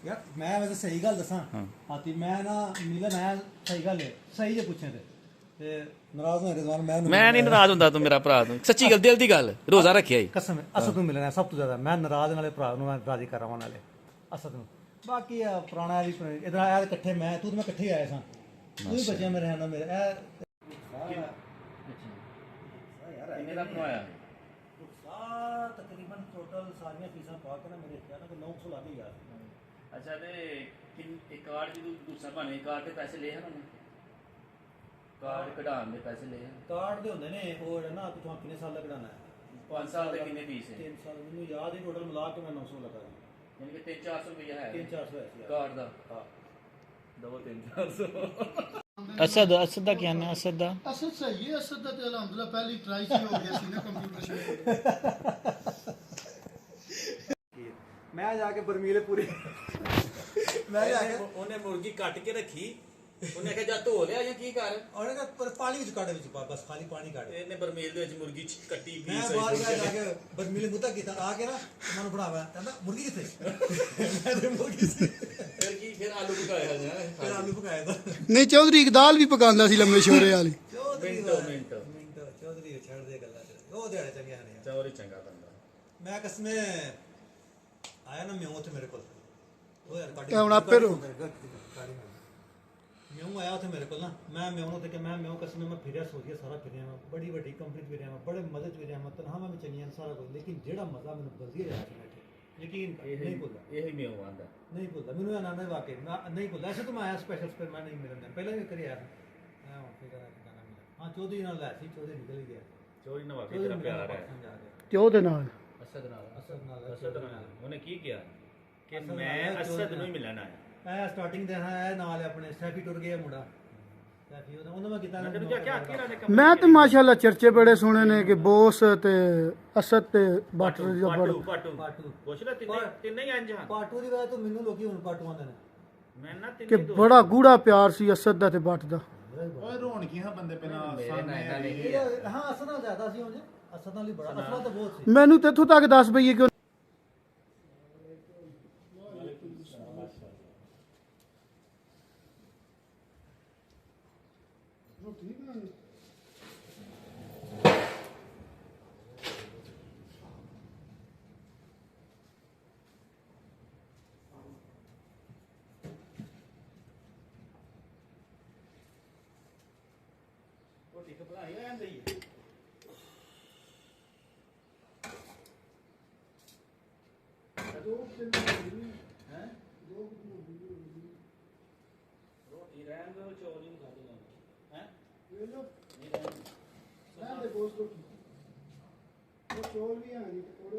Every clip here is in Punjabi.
यार मैं वैसे सही गल दसा हाथी मैं ना मिलन है सही गल है सही जे पूछे ते नाराज होए रिजवान मैं नहीं नाराज ਹੁੰਦਾ ਤੂੰ ਮੇਰਾ ਭਰਾ ਤੂੰ ਸੱਚੀ ਗੱਲ ਦਿਲ ਦੀ ਗੱਲ ਰੋਜ਼ਾ ਰੱਖਿਆ ਹੀ कसम है असद ਨੂੰ ਮਿਲਣਾ ਸਭ ਤੋਂ ਜ਼ਿਆਦਾ ਮੈਂ ਨਾਰਾਜ਼ ਨਾਲੇ ਭਰਾ ਨੂੰ ਮੈਂ ਰਾਜ਼ੀ ਕਰਾਉਣ ਵਾਲੇ असद ਨੂੰ ਬਾਕੀ ਆ ਪੁਰਾਣਾ ਵੀ ਇਧਰ ਆਇਆ ਇਕੱਠੇ ਮੈਂ ਤੂੰ ਤੇ ਮੈਂ ਇਕੱਠੇ ਆਏ ਸਾਂ ਤੂੰ ਵੀ ਬਚਿਆ ਮੇਰੇ ਨਾਲ ਮੇਰੇ ਕਿੰਨੇ ਦਾ ਬਣਾਇਆ ਤਕਰੀਬਨ ਟੋਟਲ ਸਾਰੀਆਂ ਫੀਸਾਂ ਪਾ ਕੇ ਨਾ ਮੇਰੇ ਖਿਆਲ ਨਾਲ 900 ਲੱਗ ਗਿਆ ਅੱਛਾ ਤੇ ਇੱਕ ਕਾਰਡ ਦੀ ਦੂਸਰਾ ਬਣੇ ਕਾਰਡ ਤੇ ਪੈਸੇ ਲਏ ਹਨ ਉਹਨੇ ਕਾਰਡ ਕਢਾਉਣ ਦੇ ਪੈਸੇ ਲਏ ਹਨ ਕਾਰਡ ਦੇ ਹੁੰਦੇ ਨੇ ਉਹ ਜਿਹੜਾ ਨਾ ਤੂੰ ਕਿੰਨੇ ਸਾਲ ਦਾ ਕਢਾਉਣਾ ਹੈ 5 ਸਾਲ ਦੇ ਕਿੰਨੇ ਫੀਸ ਹੈ 3 ਸਾਲ ਮੈਨੂੰ ਯਾਦ ਹੈ ਟੋਟਲ ਮਿਲਾ ਕੇ ਮੈਂ 900 ਲਗਾ ਯਾਨੀ ਕਿ 3-400 ਰੁਪਏ ਹੈ 3-400 ਹੈ ਕਾਰਡ ਦਾ ਹਾਂ ਦਵੋ 3-400 असद का क्या है असद का असद सही है असद का तो अल्हम्दुलिल्लाह पहली ट्राई से हो गया सी ना कंप्यूटर से मैं जाके बरमीले पूरी मैं जाके ਉਹਨੇ ਮੁਰਗੀ ਕੱਟ ਕੇ ਰੱਖੀ ਉਹਨੇ ਆਖਿਆ ਜਾ ਧੋ ਲਿਆ ਜਾਂ ਕੀ ਕਰ ਉਹਨੇ ਕਿਹਾ ਪਰ ਪਾਣੀ ਵਿੱਚ ਕੱਢ ਵਿੱਚ ਪਾ ਬਸ ਖਾਲੀ ਪਾਣੀ ਕੱਢ ਇਹਨੇ ਬਰਮੇਲ ਦੇ ਵਿੱਚ ਮੁਰਗੀ ਕੱਟੀ ਮੈਂ ਬਾਹਰ ਜਾ ਕੇ ਬਰਮੀਲੇ ਮੁੱਦਾ ਕੀਤਾ ਆ ਕੇ ਨਾ ਮੈਨੂੰ ਫੜਾਵਾ ਕਹਿੰਦਾ ਮੁਰਗੀ ਕਿੱਥੇ ਮੈਂ ਤੇ ਮੁਰਗੀ ਸੀ ਫਿਰ ਕੀ ਫਿਰ ਆਲੂ ਪਕਾਇਆ ਜਾ ਫਿਰ ਆਲੂ ਪਕਾਇਆ ਤਾਂ नहीं चौधरी की दाल भी पकांदा सी लम्बे शोरे वाली ਮਿੰਟੋ ਚੌਧਰੀ ਛੱਡ ਦੇ ਗੱਲਾਂ ਉਹ ਦਿਹਾੜੇ ਚੰਗੇ ਨੇ ਚੌਰੀ ਚੰਗਾ ਬੰਦਾ ਮੈਂ ਕਸਮੇ ਆਇਆ ਨਾ ਮੈਂ ਉੱਥੇ ਮੇਰੇ ਕੋਲ ਉਹ ਯਾਰ ਕਾਟੀ ਹੁਣ ਆਪੇ ਰੋ ਮੈਂ ਆਇਆ ਉੱਥੇ ਮੇਰੇ ਕੋਲ ਨਾ ਮੈਂ ਉਹਨੂੰ ਤੇ ਕਿ ਮੈਂ ਕਸਮੇ ਮੈਂ ਫਿਰਿਆ ਸੋਚਿਆ ਸਾਰਾ ਫਿਰਿਆ ਮੈਂ ਬੜੀ ਵੱਡੀ ਕੰਪਨੀ ਫਿਰਿਆ ਮੈਂ ਬੜੇ ਮਜ਼ੇ ਚ ਫਿਰਿਆ ਮੈਂ ਤਨਹਾ ਮੈਂ ਚੰਗੀਆਂ ਸਾਰਾ ਕੁਝ ਲੇਕਿਨ ਜਿਹੜਾ ਮਜ਼ਾ ਮੈਨੂੰ ਬਲਦੀ ਰਿਹਾ ਸੀ ਬੈਠੇ ਯਕੀਨ ਨਹੀਂ ਭੁੱਲਦਾ ਇਹ ਹੀ ਮੇਉ ਆਂਦਾ ਨਹੀਂ ਭੁੱਲਦਾ ਮੈਨੂੰ ਆਨੰਦ ਹੈ ਵਾਕਈ ਮੈਂ ਨਹੀਂ ਭੁੱਲਦਾ ਐਸੇ ਤਾਂ ਮੈਂ ਆਇਆ ਸਪੈਸ਼ਲ ਫਿਰ ਮੈਂ ਨਹੀਂ ਮਿਲਣ ਦਿੰਦਾ ਪਹਿਲਾਂ ਵੀ ਕਰਿਆ ਮੈਂ ਹੁਣ ਫਿਰ ਕਿਦਾਂ ਨਾ ਮਿਲਿਆ ਹਾਂ ਚੌਧਰੀ ਨਾਲ ਲੈ ਸੀ ਚੌਧਰੀ ਨਿਕਲ ਹੀ ਗਿਆ ਚੋਰੀ ਨਾਲ ਵਾਕਈ ਤੇਰਾ ਪਿਆਰ ਹੈ क्यों दे नाल ਅਸਦ ਨਾਲ ਅਸਦ ਨਾਲ ਉਹਨੇ ਕੀ ਕਿਹਾ ਕਿ ਮੈਂ ਅਸਦ ਨੂੰ ਹੀ ਮਿਲਣ ਆਇਆ ਮੈਂ ਸਟਾਰਟਿੰਗ ਦੇ ਹਾਂ ਨਾਲ ਆਪਣੇ ਸੈਫੀ ਟੁਰ ਗਿਆ ਮੁੰਡਾ ਸੈਫੀ ਉਹਨਾਂ ਮੈਂ ਕੀਤਾ ਮੈਂ ਤੈਨੂੰ ਕਿਹਾ ਕਿ ਆਖੀ ਰਾਨੇ मैं तो माशाल्लाह चर्चे बड़े सुने ने कि बोस ते असद ते बटर जो बड़ ਪਾਟੂ ਪੁੱਛ ਲੈ ਤਿੰਨੇ ਹੀ ਅੰਜ ਹਨ ਪਾਟੂ ਦੀ ਵਜ੍ਹਾ ਤੋਂ ਮੈਨੂੰ ਲੋਕੀ ਹੁਣ ਪਾਟੂ ਆਂਦੇ ਨੇ ਮੈਂ ਨਾ कि ਤਿੰਨੇ बड़ा गूढ़ा प्यार सी असद दा ते बट दा ਓਏ ਰੌਣਕੀਆਂ ਬੰਦੇ ਪਹਿਲਾਂ ਮੇਰੇ ਨਾਲ ਇਹਦਾ ਨਹੀਂ ਹਾਂ ਅਸਦ ਨਾਲ ਜ਼ਿਆਦਾ ਸੀ ਉਹਨੇ ਅਸਦ ਨਾਲ ਹੀ ਬੜਾ ਅਸਲਾ ਤਾਂ ਬਹੁਤ ਸੀ मैनू ते इथों तक दस पई कि ਰੋਟੀ ਖਪਲਾਈ ਆਂਦੀ ਹੈ ਰੋਟੀ ਰਹਿਣ ਦੇ ਚੌਲ ਹੀ ਖਾਦੇ ਜਾਂਦੇ ਹੈ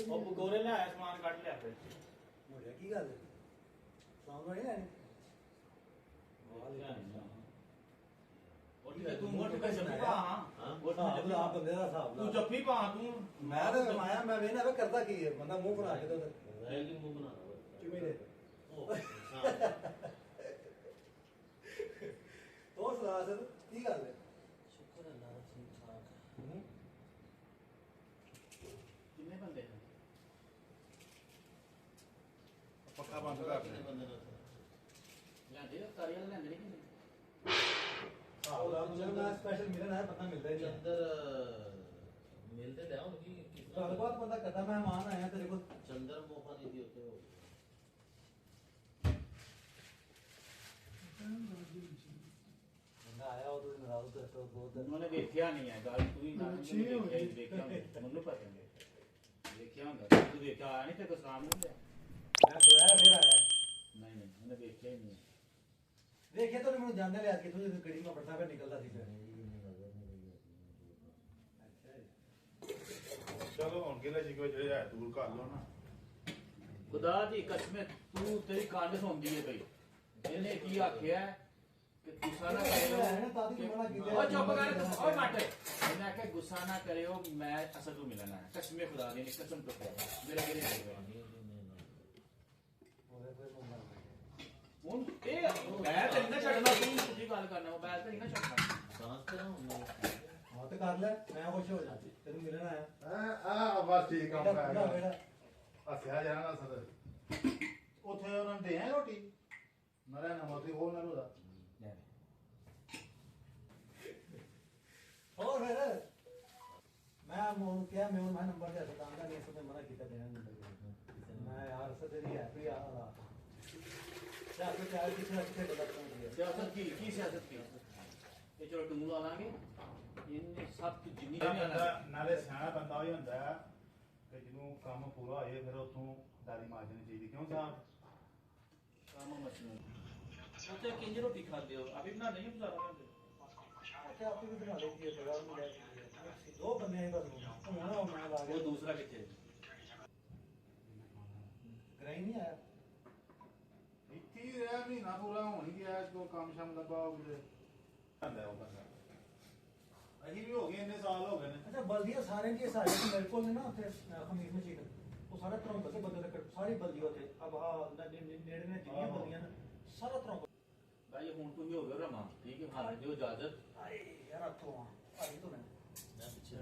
ਉਹ ਪਕੌੜੇ ਲੈ ਆਇਆ ਸਮਾਨ ਕੱਢ ਲਿਆ ਫਿਰ ਮੁੰਡਿਆ ਕੀ ਗੱਲ ਹੈ ਸਾਹਮਣੇ ਨਹੀਂ ਲੈਣੀ ਤੂੰ ਮੋਟ ਕੇ ਜੱਫੀ ਪਾ ਆਪ ਬੰਦੇ ਦਾ ਹਿਸਾਬ ਤੂੰ ਜੱਫੀ ਪਾ ਤੂੰ ਮੈਂ ਤਾਂ ਆਇਆ ਮੈਂ ਵੇਖਣਾ ਵੇ ਕਰਦਾ ਕੀ ਹੈ ਬੰਦਾ ਮੂੰਹ ਬਣਾ ਕੇ ਤੇ ਰਹਿ ਕੇ ਮੂੰਹ ਬਣਾ ਕਿਵੇਂ ਦੇ ਹੋਰ ਸੁਣਾ ਸਰ ਕੀ ਗੱਲ ਹੈ ਸ਼ੁਕਰ ਅੱਲਾਹ ਦਾ ਠੀਕ ਠਾਕ ਕਿੰਨੇ ਬੰਦੇ ਹਨ ਪੱਕਾ ਬੰਦ ਕਰ ਦੇ ਲੈਂਦੇ ਤਾਰੀਆਂ ਲੈਂਦੇ ਨਹੀਂ ਆਹ ਜਦੋਂ ਮੈਂ ਸਪੈਸ਼ਲ ਮਿਲਣ ਆਇਆ ਪਤਾ ਮਿਲਦਾ ਹੀ ਚੰਦਰ ਮਿਲਦੇ ਲਿਆਓ ਕੀ ਗੱਲਬਾਤ ਬੰਦਾ ਕਰਦਾ ਮਹਿਮਾਨ ਆਇਆ ਤੇਰੇ ਕੋਲ ਚੰਦਰ ਮੋਫਾ ਦੀ ਉੱਤੇ ਹੋ ਬੰਦਾ ਆਇਆ ਉਹ ਤੋਂ ਨਾਰਾਜ਼ ਤੇ ਬਹੁਤ ਉਹਨੇ ਵੇਖਿਆ ਨਹੀਂ ਹੈ ਗੱਲ ਤੂੰ ਹੀ ਨਾ ਵੇਖਿਆ ਮੈਨੂੰ ਪਤਾ ਨਹੀਂ ਵੇਖਿਆ ਹੁੰਦਾ ਤੂੰ ਵੇਖਿਆ ਆਇਆ ਨਹੀਂ ਤੇ ਕੋ ਸਾਹਮਣੇ ਲਿਆ ਮੈਂ ਬੁਲਾਇਆ ਫਿਰ ਆਇਆ ਨਹੀਂ ਉਹਨੇ ਵੇਖਿਆ ਹੀ ਨਹੀਂ ਦੇਖਿਆ ਤਾਂ ਮੈਨੂੰ ਜਾਂਦੇ ਲਿਆ ਕਿਥੋਂ ਜਦੋਂ ਗੜੀ ਮਾ ਪੜਦਾ ਫਿਰ ਨਿਕਲਦਾ ਸੀ ਫਿਰ ਚਲੋ ਹੁਣ ਕਿਲੇ ਜੀ ਕੋਈ ਜਿਹੜਾ ਹੈ ਦੂਰ ਕਰ ਲਓ ਨਾ ਖੁਦਾ ਦੀ ਕਸਮ ਤੂੰ ਤੇਰੀ ਕੰਨ ਸੁਣਦੀ ਹੈ ਬਈ ਇਹਨੇ ਕੀ ਆਖਿਆ ਕਿ ਗੁੱਸਾ ਨਾ ਕਰਿਓ ਓ ਚੁੱਪ ਕਰ ਓ ਮੱਟ ਇਹਨੇ ਆਖਿਆ ਗੁੱਸਾ ਨਾ ਕਰਿਓ ਮੈਂ ਅਸਦ ਨੂੰ ਮਿਲਣਾ ਹੈ ਕਸਮੇ ਖੁਦਾ ਦੀ ਕਸਮ ਤੋਂ ਮੇਰੇ ਕਿਹਨੇ ਹੁਣ ਇਹ ਮੈਂ ਤੇ ਨਾ ਛੱਡਣਾ ਤੂੰ ਸਿੱਧੀ ਗੱਲ ਕਰਨਾ ਮੋਬਾਈਲ ਤੇ ਨਹੀਂ ਨਾ ਛੱਡਣਾ ਸਾਂਸ ਤੇ ਨਾ ਹੁੰਦਾ ਹਾਂ ਤੇ ਕਰ ਲੈ ਮੈਂ ਖੁਸ਼ ਹੋ ਜਾਂਦੀ ਤੈਨੂੰ ਮਿਲਣ ਆਇਆ ਆ ਬਸ ਠੀਕ ਕੰਮ ਪੈ ਗਿਆ ਬੇੜਾ ਹੱਸਿਆ ਜਾਣਾ ਸਦ ਉੱਥੇ ਉਹਨਾਂ ਨੇ ਦੇ ਆਏ ਰੋਟੀ ਮਰਿਆ ਨਾ ਮੋਤੀ ਹੋਰ ਨਾ ਉਹਦਾ ਹੋਰ ਫਿਰ ਮੈਂ ਮੋਹਨ ਕਿਹਾ ਮੈਂ ਨੰਬਰ ਦੇ ਦਿੱਤਾ ਤਾਂ ਨਹੀਂ ਇਸਨੇ ਮਨਾ ਕੀਤਾ ਦੇਣਾ ਨੰਬਰ ਮੈਂ ਯਾਰ ਸਦਰੀ ਹੈ ਵੀ ਆ ਜਾ ਕੇ ਚਾਹ ਕਿੱਥੇ ਬਦਲ ਪਉਂਦੀ ਹੈ ਸਿਆਸਤ ਕੀ ਸਿਆਸਤ ਕੀ ਇਹ ਚਲੋ ਟੂਲ ਲਾ ਲਾਂਗੇ ਇਹਨੇ ਸਭ ਤੋਂ ਜਿੰਨੀ ਨਾਲੇ ਸਿਆਣਾ ਬੰਦਾ ਹੀ ਹੁੰਦਾ ਹੈ ਕਿ ਜਿਹਨੂੰ ਕੰਮ ਪੂਰਾ ਹੋਏ ਫਿਰ ਉੱਥੋਂ ਦਾਦੀ ਮਾਜਣੀ ਚਾਹੀਦੀ ਕਿਉਂ ਸਾਹਿਬ ਕੰਮ ਮਸ਼ਹੂਰ ਉੱਥੇ ਕਿੰਜ ਰੋਟੀ ਖਾਂਦੇ ਹੋ ਆਪੇ ਬਣਾ ਨਹੀਂ ਬਜ਼ਾਰਾਂ ਦੇ ਅੱਛਾ ਆਪੇ ਵੀ ਬਣਾ ਲਈ ਹੈ ਬੜਾ ਮਿਲਿਆ ਦੋ ਬੰਦੇ ਹੀ ਬਸ ਹੁਣ ਮੈਂ ਲਾ ਉਹ ਗਿਆ ਦੂਸਰਾ ਕਿੱਥੇ ਗਰਾਈ ਨਹੀਂ ਆਇਆ ਇੱਥੇ ਹੀ ਰਿਹਾ ਮਹੀਨਾ ਪੂਰਾ ਹੋਣ ਹੀ ਗਿਆ ਜੋ ਕੰਮ ਸ਼ਮ ਲੱਗਾ ਉਹਦੇ ਆਂਦਾ ਉਹ ਬੰਦਾ ਅਸੀਂ ਵੀ ਹੋ ਗਏ ਇੰਨੇ ਸਾਲ ਹੋ ਗਏ ਨੇ ਅੱਛਾ ਬਲਦੀਆਂ ਸਾਰੇ ਦੀ ਸਾਰੇ ਦੀ ਮੇਰੇ ਕੋਲ ਨੇ ਨਾ ਉੱਥੇ ਖਮੀਰ ਮਸ਼ੀਨ ਉਹ ਸਾਰਾ ਤਰ੍ਹਾਂ ਬਸੇ ਬੰਦੇ ਦਾ ਸਾਰੀ ਬਲਦੀ ਉੱਥੇ ਅਬ ਹਾਂ ਨੇੜੇ ਨੇ ਜਿੰਨੀਆਂ ਬਲਦੀਆਂ ਨੇ ਸਾਰਾ ਤਰ੍ਹਾਂ ਭਾਈ ਹੁਣ ਤੁਸੀਂ ਹੋ ਗਏ ਰਮਾ ਠੀਕ ਹੈ ਹਾਂ ਦਿਓ ਇਜਾਜ਼ਤ ਆਏ ਯਾਰ ਆਤੋਂ ਆਈ ਤੋਂ ਮੈਂ ਮੈਂ ਪਿੱਛੇ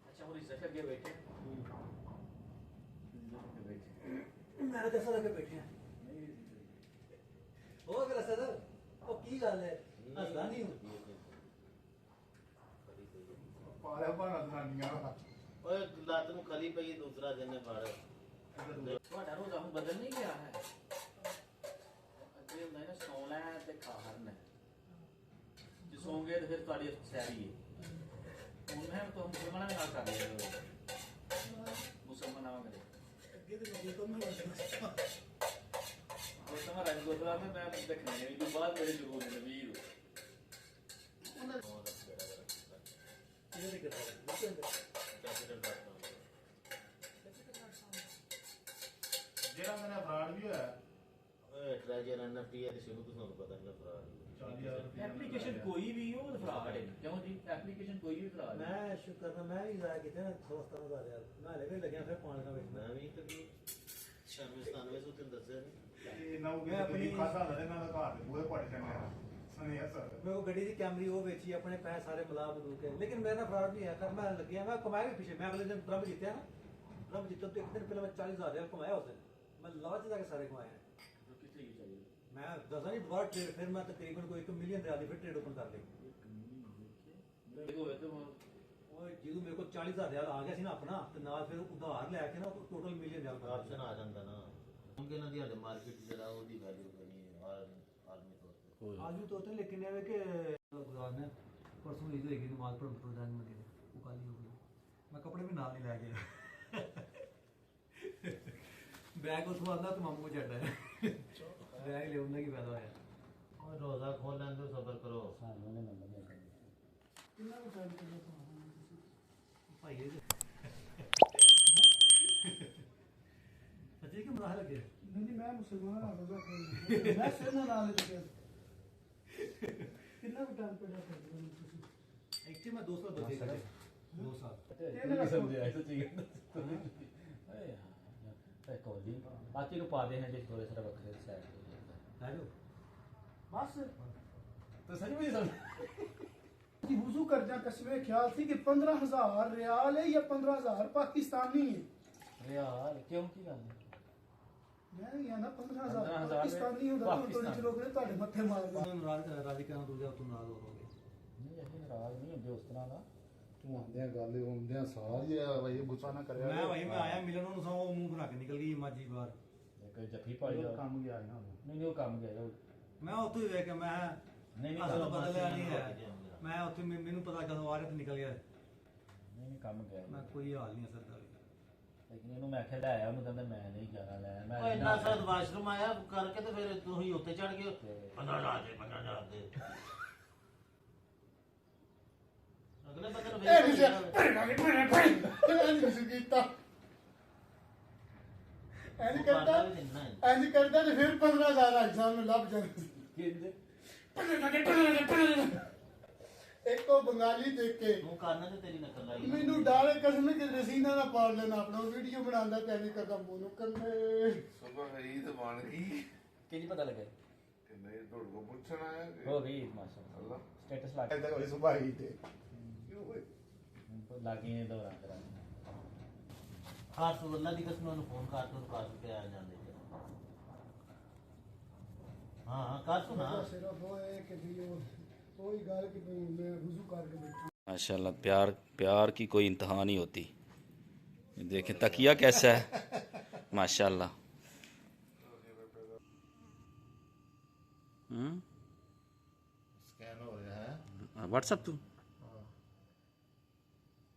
ਅੱਛਾ ਹੋਰ ਇਸ ਅੱਗੇ ਬੈਠੇ ਮੈਂ ਤਾਂ ਸਦਾ ਕੇ ਬੈਠਿਆ ਹੋ ਗਿਆ ਸਦਰ ਉਹ ਕੀ ਗੱਲ ਹੈ ਹੱਸਦਾ ਨਹੀਂ ਹੂੰ ਪਾਲਿਆ ਭਾਣਾ ਦਨਾਨੀਆਂ ਓਏ ਲੱਤ ਨੂੰ ਖਲੀ ਪਈ ਦੂਸਰਾ ਦਿਨ ਨੇ ਫੜ ਤੁਹਾਡਾ ਰੋਜ਼ਾ ਹੁਣ ਬਦਲ ਨਹੀਂ ਗਿਆ ਹੈ ਅੱਗੇ ਹੁੰਦਾ ਨਾ ਸੌ ਲੈ ਤੇ ਖਾਹਰ ਨੇ ਜੇ ਸੌਂਗੇ ਤੇ ਫਿਰ ਤੁਹਾਡੀ ਸੈਰੀ ਹੈ ਹੁਣ ਮੈਂ ਤਾਂ ਮੁਸਲਮਾਨਾਂ ਦੇ ਨਾਲ ਕਰ ਲਿਆ ਮੁਸਲਮਾਨਾਂ ਨਾਲ ਅੱਗੇ ਤੇ ਲੋਕੀ ਤੋਂ ਮੈਂ ਉਹ ਸਮਾਂ ਰੰਗ ਗੋਤਲਾ ਮੈਂ ਦੇਖਣੇ ਨੇ ਵੀ ਬਾਅਦ ਮੇਰੇ ਜਰੂਰ ਨੇ ਵੀਰ ਕਿਹਦੇ ਕਰਦਾ ਜਿਹੜਾ ਮੇਰਾ ਫਰਾਡ ਵੀ ਹੋਇਆ ਓਏ ਟ੍ਰੈਜਰ ਐਨਐਫਟੀ ਹੈ ਤੇ ਸ਼ੁਰੂ ਤੋਂ ਤੁਹਾਨੂੰ ਪਤਾ ਨਹੀਂ ਫਰਾਡ 40000 ਰੁਪਏ ਐਪਲੀਕੇਸ਼ਨ ਕੋਈ ਵੀ ਉਹ ਫਰਾਡ ਹੈ ਕਿਉਂ ਜੀ ਐਪਲੀਕੇਸ਼ਨ ਕੋਈ ਵੀ ਫਰਾਡ ਹੈ ਮੈਂ ਸ਼ੁਕਰ ਨਾ ਮੈਂ ਵੀ ਲਾ ਕਿਤੇ ਨਾ 17000 ਯਾਰ ਮੈਂ ਲੈ ਕੇ ਲੱਗਿਆ ਫਿਰ ਪਾਣੀ ਦਾ ਵਿੱਚ ਮੈਂ ਵੀ ਕਦੀ 96 ਸੁਤਨ ਦੱਸਿਆ ਨਹੀਂ ਇਹ ਨਾ ਉਹ ਮੈਂ ਆਪਣੀ- ਖਾਸਾ ਲੈ ਨਾ ਦਾ ਘਰ ਦੇ ਬੂਹੇ ਪੜ ਜਾਂਦੇ ਸੁਣਿਆ ਸਰ ਮੈਂ ਉਹ ਗੱਡੀ ਦੀ ਕੈਮਰੀ ਉਹ ਵੇਚੀ ਆਪਣੇ ਪੈਸੇ ਸਾਰੇ ਮਿਲਾ ਬਦੂ ਕੇ ਲੇਕਿਨ ਮੇਰੇ ਨਾਲ ਫਰਾਡ ਨਹੀਂ ਹੈ ਕਰ ਮੈਂ ਲੱਗਿਆ ਮੈਂ ਕਮਾਇਆ ਵੀ ਪਿੱਛੇ ਮੈਂ ਅਗਲੇ ਦਿਨ ਪ੍ਰਭ ਜਿੱਤਿਆ ਨਾ ਪ੍ਰਭ ਜਿੱਤੋਂ ਤੋਂ ਇੱਕ ਦਿਨ ਪਹਿਲਾਂ ਮੈਂ 40000 ਰੁਪਏ ਕਮਾਇਆ ਉਸ ਦਿਨ ਮੈਂ ਲਾਚ ਜਾ ਕੇ ਸਾਰੇ ਕਮਾਏ ਕਿੱਥੇ ਹੀ ਚਾਹੀਏ ਮੈਂ ਦੱਸਾਂ ਨਹੀਂ ਦੁਬਾਰਾ ਟ੍ਰੇਡ ਫਿਰ ਮੈਂ ਤਕਰੀਬਨ ਕੋਈ 1 ਮਿਲੀਅਨ ਰਿਆਲ ਦੀ ਫਿਰ ਟ੍ਰੇਡ ਓਪਨ ਕਰ ਲਈ ਦੇਖੋ ਇਹ ਤਾਂ ਉਹ ਜਦੋਂ ਮੇਰੇ ਕੋਲ 40000 ਰਿਆਲ ਆ ਗਿਆ ਸੀ ਨਾ ਆਪਣਾ ਤੇ ਨਾਲ ਫਿਰ ਉਧਾਰ ਲੈ ਕੇ ਨਾ ਟੋਟਲ ਮਿਲੀਅਨ ਰਿਆਲ ਬਣਾ ਆਪਸ਼ਨ ਆ ਜਾਂਦਾ ਨਾ ਕਿਉਂਕਿ ਇਹਨਾਂ ਦੀ ਹੱਦ ਮਾਰਕੀਟ ਜਿਹੜਾ ਉਹਦੀ ਵੈਲਿਊ ਬਣੀ ਹੈ ਆਲਮੀ ਤੌਰ ਤੇ ਆਜੂ ਤੋਂ ਤੇ ਲੇਕਿਨ ਇਹ ਕਿ ਗੁਜ਼ਾਰ ਨੇ ਪਰਸੋਂ ਈਦ ਹੋਏਗੀ ਨਮਾਜ਼ ਪੜ੍ਹਨ ਪ੍ਰੋਗਰਾਮ ਮੰਡੀ ਦੇ ਉਹ ਕੱਲ ਹੀ ਹੋ ਗਈ ਮੈਂ ਕੱਪੜੇ ਵੀ ਨਾਲ ਨਹੀਂ ਲੈ ਗਿਆ ਬੈਗ ਉਥੋਂ ਆਂਦਾ ਤੇ ਮਾਮੂ ਚੱਡਾ ਹੈ ਬੈਗ ਲਿਆਉਣ ਦਾ ਕੀ ਫਾਇਦਾ ਹੋਇਆ ਓਏ ਰੋਜ਼ਾ ਖੋਲ ਲੈਂਦੇ ਸਬਰ ਕਰੋ ਸਾਨੂੰ ਨੇ ਨੰਬਰ ਨਹੀਂ ਕਿੰਨਾ ਕੁ ਟਾਈਮ ਚੱਲਿਆ ਭਾਈ ਇਹ ਸੱਚੀ ਕਿ ਮਰਾਹ ਲੱਗੇ ਨਹੀਂ ਮੈਂ ਮੁਸਲਮਾਨ ਆ ਰੋਜ਼ਾ ਖੋਲ ਮੈਂ ਸਿਰ ਨਾਲ ਲੈ ਕਿੰਨਾ ਕੁ ਟਾਈਮ ਪੜਿਆ ਕਰਦੇ ਹੋ ਤੁਸੀਂ ਐਕਚੁਅਲੀ ਮੈਂ 2 ਸਾਲ ਬੱਚੇ ਕਰੇ 2 ਸਾਲ ਬਾਕੀ ਨੂੰ ਪਾ ਦੇ ਹਾਂ ਜੇ ਥੋੜੇ ਸਾਰਾ ਵੱਖਰੇ ਸਾਈਡ ਹੈ ਜੋ ਬਸ तो सच में समझ कि वुजू कर जा कसमे ख्याल थी कि 15,000 रियाल है या 15,000 पाकिस्तानी है यार क्यों की गल मैं ये ना 15,000 15,000 पाकिस्तानी होता तो थोड़ी ਜਿਹੀ ਲੋਕ ਨੇ ਤੁਹਾਡੇ ਮੱਥੇ ਮਾਰ ਦੇ ਨਾਰਾਜ਼ ਰਾਜੀ ਕਰਾਂ ਦੂਜਾ ਤੂੰ ਨਾਰਾਜ਼ ਹੋਗੇ नहीं अभी नाराज नहीं होंगे उस तरह का ਤੂੰ ਆਂਦਿਆਂ ਗੱਲ ਹੁੰਦਿਆਂ ਸਾਰੀ ਆ ਬਈ ਗੁੱਸਾ ਨਾ ਕਰਿਆ ਮੈਂ ਭਾਈ ਮੈਂ ਆਇਆ ਮਿਲਣ ਉਹਨੂੰ ਸੋ ਉਹ ਮੂੰਹ ਬਣਾ ਕੇ ਨਿਕਲ ਗਈ ਮਾਜੀ ਬਾਹਰ एक जफी पाई जाओ ਕੰਮ ਗਿਆ ਨਾ नहीं नहीं वो काम गया ਮੈਂ ਉੱਥੇ ਹੀ ਵੇਖ ਕੇ ਮੈਂ नहीं नहीं ਅਸਲ काम ਬਦਲਿਆ ਨਹੀਂ ਹੈ ਮੈਂ ਉੱਥੇ ਮੈਨੂੰ ਪਤਾ ਕਦੋਂ ਆ ਰਿਹਾ ਤੇ ਨਿਕਲ ਗਿਆ नहीं नहीं काम गया ਮੈਂ ਕੋਈ ਹਾਲ ਨਹੀਂ ਅਸਲ ਦਾ लेकिन इन्हों मैं खेला आया उन्होंने कहता मैं नहीं जाना ले मैं ਓਏ ਇੰਨਾ ਸਾਦ ਵਾਸ਼ਰੂਮ ਆਇਆ ਕਰਕੇ ਤੇ ਫਿਰ ਤੁਸੀਂ ਉੱਤੇ ਚੜ ਗਏ 15,000 ਦੇ ਅਗਲੇ ਬੰਦੇ ਨੂੰ ਇਹ ਨਹੀਂ ਸੀ ਵੇਖ ਇਹ ਨਹੀਂ ਸੀ ਕੀਤਾ ਐਂ ਕਰਦਾ ਦਿੰਨਾ ਹੈ ਐਂ ਕਰਦਾ ਤੇ ਫਿਰ 15,000 ਅੱਜ ਸਾਹਮਣੇ ਲੱਭ ਜਾਂਦੇ ਇੱਕ ਉਹ ਬੰਗਾਲੀ ਦੇਖ ਕੇ ਤੂੰ ਕੰਨ ਤੇ ਤੇਰੀ ਨਕਲ ਲਾਈ ਮੈਨੂੰ ਡਾਲੇ ਕਸਮ ਕਿ ਰਸੀਨਾ ਨਾ ਪਾੜ ਲੈਣਾ ਆਪਣਾ ਵੀਡੀਓ ਬਣਾਉਂਦਾ ਤੇ ਐਵੇਂ ਕਰਦਾ ਮੂੰਹ ਨੂੰ ਕੰਨੇ ਸੁਬਹ ਖਰੀਦ ਬਣ ਗਈ कि नहीं पता लगे ਕਿ ਨਹੀਂ ਤੁਹਾਡੇ ਕੋ ਪੁੱਛਣ ਆਇਆ ਕਿ हो गई माशाल्लाह ਅੱਲਾ स्टेटस लग ਐਦਾਂ ਹੋਈ ਸੁਭਾਈ ਤੇ लागे दौरान करा ਖਾਸ ਅੱਲਾ ਦੀ ਕਸਮ ਉਹਨੂੰ ਫੋਨ ਕਰ ਤੋਂ ਕਰ ਕੇ ਆ ਜਾਂਦੇ ਹਾਂ ਕਰ ਸੁਣਾ सिर्फ वो है कि भी वो ही गल कि भाई मैं वुजू करके बैठा माशाल्लाह प्यार प्यार की कोई इंतहा नहीं होती। ये देखें तकिया कैसा है माशाल्लाह। ਸਕੈਨ ਹੋ ਰਿਹਾ ਹੈ व्हाट्सएप तू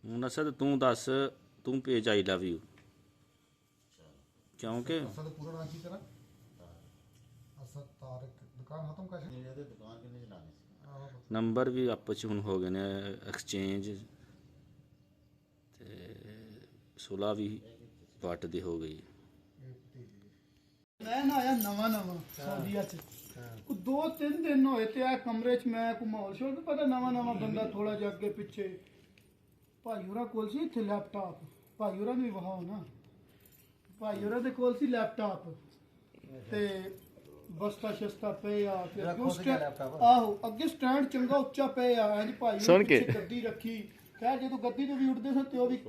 ਹੁਣ ਅਸਦ ਤੂੰ ਦੱਸ ਤੂੰ ਭੇਜ ਆਈ ਲਵ ਯੂ ਕਿਉਂਕਿ ਅਸਾਂ ਦਾ ਪੂਰਾ ਨਾਮ ਕੀ ਤੇਰਾ ਅਸਦ ਤਾਰਿਕ ਦੁਕਾਨ ਖਤਮ ਕਰ ਮੇਰੇ ਤੇ ਦੁਕਾਨ ਕਿੰਨੇ ਚਲਾਣੀ ਸੀ ਨੰਬਰ ਵੀ ਆਪਸ ਚ ਹੁਣ ਹੋ ਗਏ ਨੇ ਐਕਸਚੇਂਜ ਤੇ ਸੁਲਾ ਵੀ ਵੱਟ ਦੀ ਹੋ ਗਈ। मैं ना आया नवा नवा सऊदीया च 2-3 दिन होए ते आ कमरे च मैं को माहौल शोर भी पता नवा नवा बंदा थोड़ा जिहा अगे पिछे भाई होरा कोल सी इत्थे लैपटॉप भाई होरा ने भी वहाओ ना भाई होरा दे कोल सी लैपटॉप ते बस्ता शस्ता पे आ ते रखो ते क्या लैपटॉप? आहो अगे स्टैंड चंगा उच्चा पे आ इंज भाई सुन के। गद्दी रखी खैर जे तू गद्दी तो भी उठदे सन ते ओ भी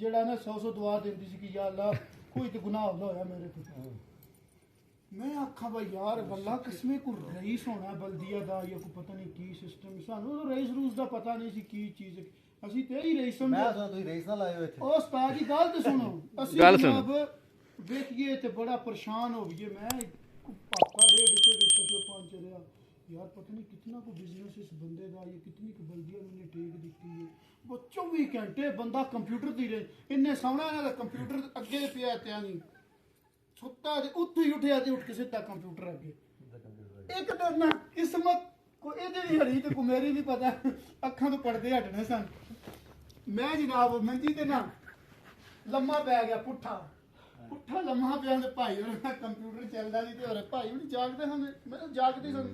जेड़ा ना 100 दुआ देंदी सी कि या अल्लाह कोई ते गुनाह ना होया मेरे तो मैं आखा भाई यार गल्ला किसमें को रईस होना बल्दिया दा या को पता नहीं की सिस्टम सानू तो रईस रूस दा पता नहीं सी की चीज ਅਸੀਂ ਤੇ ਹੀ ਰਈਸ ਮੈਂ ਸਮਝਿਆ ਸੁਣ ਤੁਸੀਂ ਰਈਸ ਨਾਲ ਆਏ ਹੋ ਇੱਥੇ ਉਹ ਉਸਤਾਦ ਦੀ ਗੱਲ ਤੇ ਸੁਣੋ ਅਸੀਂ ਗੱਲ ਸੁਣ। ਜਨਾਬ ਵੇਖੀਏ ਤੇ ਬੜਾ ਪਰੇਸ਼ਾਨ ਹੋ ਗਏ ਮੈਂ ਪਾਪਾ ਦੇ ਇਸੇ ਵਿਸ਼ੇ ਤੋਂ ਪਹੁੰਚ ਰਿਹਾ यार पता नहीं कितना को बिजनेस इस बंदे का ये कितनी को बल्दियां उन्होंने टेक दी है वो 24 घंटे बंदा कंप्यूटर दी रहे इन्ने सोना ना कंप्यूटर अगे पिया त्या नहीं सुता ते उत्थे ही उठिया ते उठ के सीधा कंप्यूटर अगे एक तो ना किस्मत को ਇਹਦੇ ਵੀ ਹਰੀ ਤੇ ਕੋ ਮੇਰੀ ਵੀ ਪਤਾ ਅੱਖਾਂ ਤੋਂ ਪਰਦੇ ਹਟਣੇ ਸਨ ਮੈਂ ਜਨਾਬ ਮੰਜੀ ਤੇ ਨਾ ਲੰਮਾ ਪੈ ਗਿਆ ਪੁੱਠਾ ਲੰਮਾ ਪਿਆ ਤੇ ਭਾਈ ਉਹਨਾਂ ਕੰਪਿਊਟਰ ਚੱਲਦਾ ਸੀ ਤੇ ਹੋਰ ਭਾਈ ਵੀ ਜਾਗਦੇ ਹਨ ਮੈਂ ਜਾਗਦੀ ਸਨ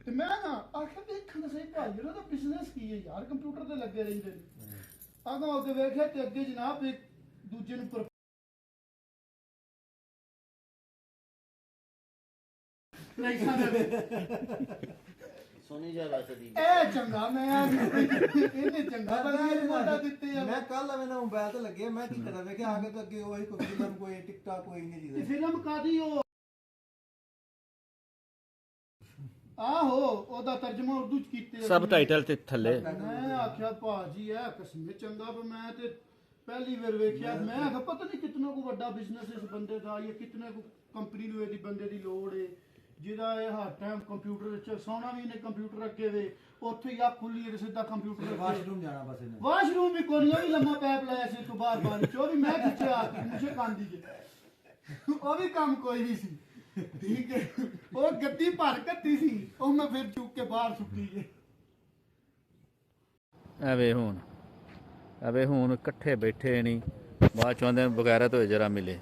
ਤੇ ਮੈਂ ਨਾ ਆਖਿਆ ਦੇਖਣ ਦਾ ਸਹੀ ਭਾਈ ਉਹਨਾਂ ਦਾ ਬਿਜ਼ਨਸ ਕੀ ਹੈ ਯਾਰ ਕੰਪਿਊਟਰ ਤੇ ਲੱਗੇ ਰਹਿੰਦੇ ਨੇ ਆਗਾ ਅੱਗੇ ਵੇਖਿਆ ਤੇ ਅੱਗੇ ਜਨਾਬ ਇੱਕ ਦੂਜੇ ਨੂੰ ਸੋਨੀ ਜਾ ਵਸਦੀ ਇਹ ਚੰਗਾ ਮੈਂ ਇਹਨੇ ਚੰਗਾ ਬਣਾ ਦਿੱਤੇ ਆ ਮੈਂ ਕੱਲ ਐਵੇਂ ਨਾ ਮੋਬਾਈਲ ਤੇ ਲੱਗੇ ਮੈਂ ਕੀ ਕਰਾਂ ਵੇਖਿਆ ਆ ਕੇ ਤਾਂ ਅੱਗੇ ਉਹੀ ਕੋਈ ਫਿਲਮ ਕੋਈ ਟਿਕਟੌਕ ਕੋਈ ਨਹੀਂ ਤੇ ਚੀਜ਼ ਫਿਲਮ ਕਾਦੀ ਉਹ ਆਹੋ ਉਹਦਾ ਤਰਜਮਾ ਉਰਦੂ ਚ ਕੀਤੇ सबटाइटल ਤੇ ਥੱਲੇ ਮੈਂ ਆਖਿਆ ਭਾਜੀ ਇਹ ਕਸਮੇ ਚੰਗਾ ਪਰ ਮੈਂ ਤੇ ਪਹਿਲੀ ਵਾਰ ਵੇਖਿਆ ਮੈਂ ਆਖਿਆ ਪਤਾ ਨਹੀਂ ਕਿਤਨਾ ਕੋ ਵੱਡਾ ਬਿਜ਼ਨਸ ਇਸ ਬੰਦੇ ਦਾ ਜਾਂ ਕਿਤਨੇ ਕੋ ਕੰਪਨੀ ਨੂੰ ਇਹਦੀ ਬੰਦੇ ਦੀ ਲੋੜ ਏ ਜਿਹਦਾ ਇਹ ਹਰ ਟਾਈਮ ਕੰਪਿਊਟਰ ਵਿੱਚ ਸੌਣਾ ਵੀ ਨੇ ਕੰਪਿਊਟਰ ਅੱਗੇ ਵੇ ਉੱਥੇ ਹੀ ਆ ਖੁੱਲੀ ਹੈ ਸਿੱਧਾ ਕੰਪਿਊਟਰ ਦੇ ਵਾਸ਼ਰੂਮ ਜਾਣਾ ਬਸ ਇਹਨੇ ਵਾਸ਼ਰੂਮ ਵੀ ਕੋਈ ਨਹੀਂ ਲੰਮਾ ਪੈਪ ਲਾਇਆ ਸੀ ਤੋਂ ਬਾਹਰ ਪਾਣੀ ਚੋ ਵੀ ਮੈਂ ਖਿੱਚਿਆ ਮੁਝੇ ਕਾਂਦੀ ਜੇ ਉਹ ਵੀ ਕੰਮ ਕੋਈ ਨਹੀਂ ਸੀ ਠੀਕ ਹੈ ਉਹ ਗੱਡੀ ਭਰ ਕੱਤੀ ਸੀ ਉਹ ਮੈਂ ਫਿਰ ਚੁੱਕ ਕੇ ਬਾਹਰ ਸੁੱਟੀ ਜੇ ਐਵੇਂ ਹੁਣ ਇਕੱਠੇ ਬੈਠੇ ਨਹੀਂ ਬਾਅਦ ਚੋਂ ਆਂਦੇ ਬਗੈਰਤ ਹੋਏ ਜਰਾ ਮਿਲੇ।